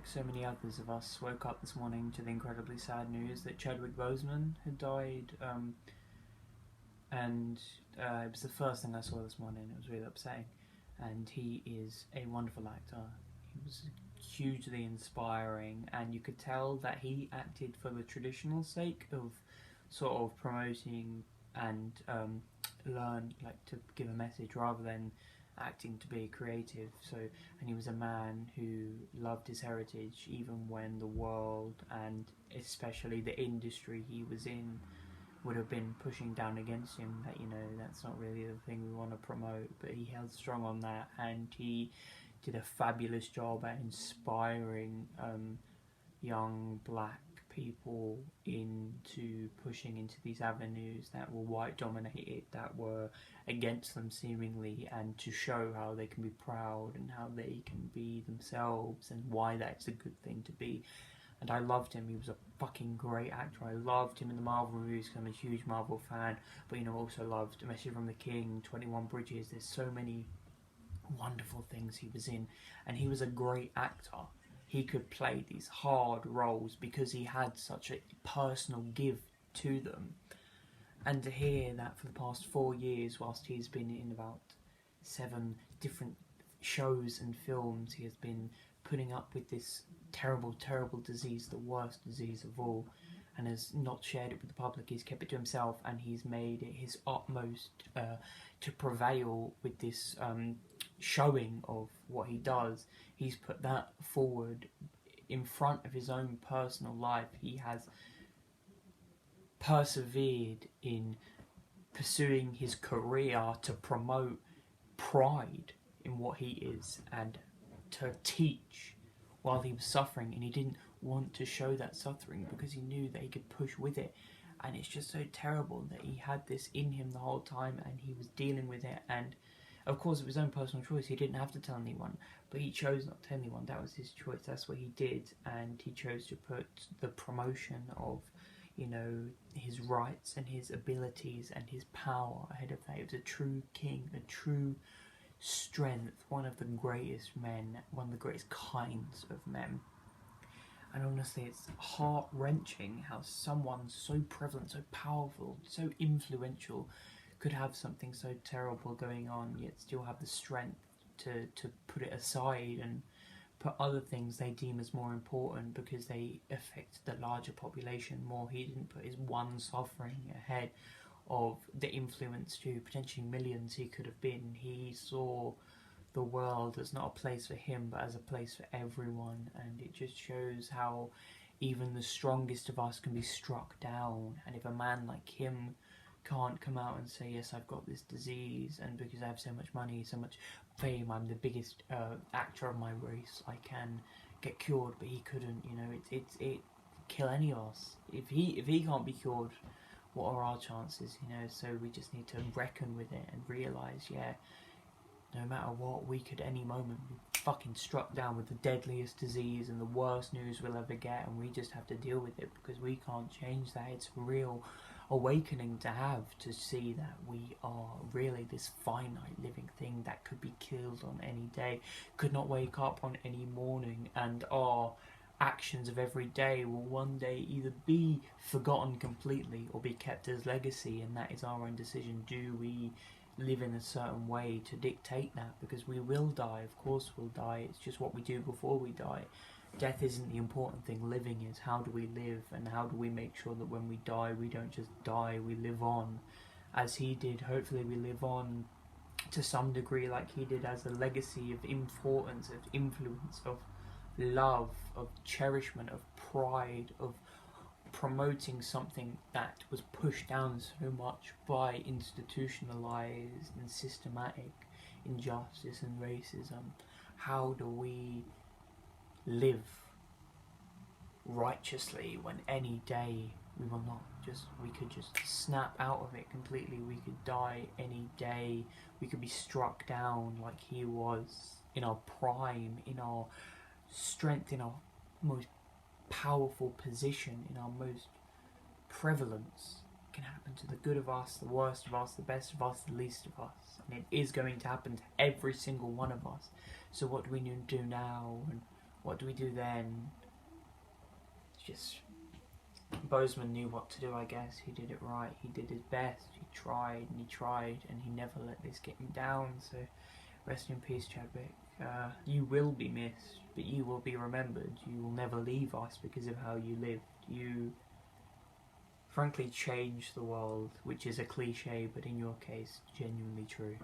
so many others of us, woke up this morning to the incredibly sad news that Chadwick Boseman had died, and it was the first thing I saw this morning. It was really upsetting, and he is a wonderful actor. He was hugely inspiring, and you could tell that he acted for the traditional sake of sort of promoting and learn, like, to give a message rather than acting to be creative. So, and he was a man who loved his heritage even when the world and especially the industry he was in would have been pushing down against him, that, you know, that's not really the thing we want to promote. But he held strong on that, and he did a fabulous job at inspiring young black people into pushing into these avenues that were white dominated, that were against them seemingly, and to show how they can be proud and how they can be themselves and why that's a good thing to be. And I loved him. He was a fucking great actor. I loved him in the Marvel movies because I'm a huge Marvel fan, but, you know, also loved A Message from the King, 21 Bridges. There's so many wonderful things he was in, and he was a great actor. He could play these hard roles because he had such a personal give to them. And to hear that for the past 4 years, whilst he's been in about 7 different shows and films, he has been putting up with this terrible, terrible disease, the worst disease of all, and has not shared it with the public. He's kept it to himself, and he's made it his utmost to prevail with this showing of what he does. He's put that forward in front of his own personal life. He has persevered in pursuing his career to promote pride in what he is and to teach while he was suffering, and he didn't want to show that suffering because he knew that he could push with it. And it's just so terrible that he had this in him the whole time and he was dealing with it, and of course it was his own personal choice. He didn't have to tell anyone, but he chose not to tell anyone. That was his choice. That's what he did, and he chose to put the promotion of, you know, his rights and his abilities and his power ahead of that. He was a true king, a true strength, one of the greatest men, one of the greatest kinds of men. And honestly, it's heart-wrenching how someone so prevalent, so powerful, so influential could have something so terrible going on, yet still have the strength to put it aside and put other things they deem as more important because they affect the larger population more. He didn't put his one suffering ahead of the influence to potentially millions he could have been. He saw the world as not a place for him, but as a place for everyone, and it just shows how even the strongest of us can be struck down. And if a man like him can't come out and say, yes, I've got this disease, and because I have so much money, so much fame, I'm the biggest actor of my race, I can get cured, but he couldn't, you know, it kill any of us. If he can't be cured, what are our chances, you know? So we just need to reckon with it and realise, yeah, no matter what, we could any moment be fucking struck down with the deadliest disease and the worst news we'll ever get, and we just have to deal with it because we can't change that. It's a real awakening to have, to see that we are really this finite living thing that could be killed on any day, could not wake up on any morning, and our actions of every day will one day either be forgotten completely or be kept as legacy, and that is our own decision. Do we live in a certain way to dictate that? Because we will die, of course we'll die, it's just what we do before we die. Death isn't the important thing, living is. How do we live, and how do we make sure that when we die, we don't just die, we live on as he did. Hopefully we live on to some degree like he did, as a legacy of importance, of influence, of love, of cherishment, of pride, of promoting something that was pushed down so much by institutionalized and systematic injustice and racism. How do we live righteously when any day we will not we could just snap out of it completely? We could die any day. We could be struck down like he was, in our prime, in our strength, in our most powerful position, in our most prevalence. It can happen to the good of us, the worst of us, the best of us, the least of us, and it is going to happen to every single one of us. So what do we need to do now, and What do we do then? It's just, Boseman knew what to do, I guess. He did it right. He did his best. He tried, and he never let this get him down. So, rest in peace, Chadwick. You will be missed, but you will be remembered. You will never leave us because of how you lived. You, frankly, changed the world, which is a cliche, but in your case, genuinely true.